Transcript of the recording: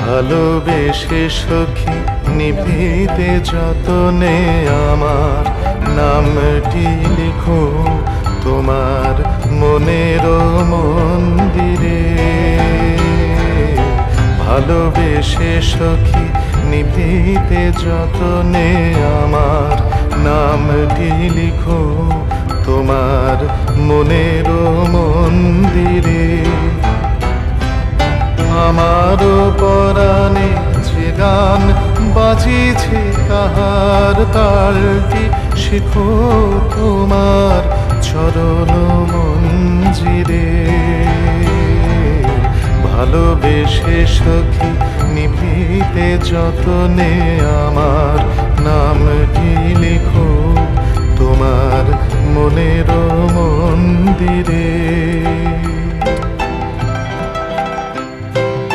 ভালোবেসে সখী নিভৃতে যতনে আমার নামটি লিখো তোমার মনের মন্দিরে। ভালোবেসে সখী নিভৃতে যতনে আমার নামটি লিখো তোমার মনের মন্দিরে। আমারও পরাণে যে গান বাজিছে তাহার তালটি শিখো তোমার চরণ মঞ্জিরে। ভালোবেসে সখী নিভৃতে যতনে আমার নামটি লিখো তোমার মনের মন্দিরে।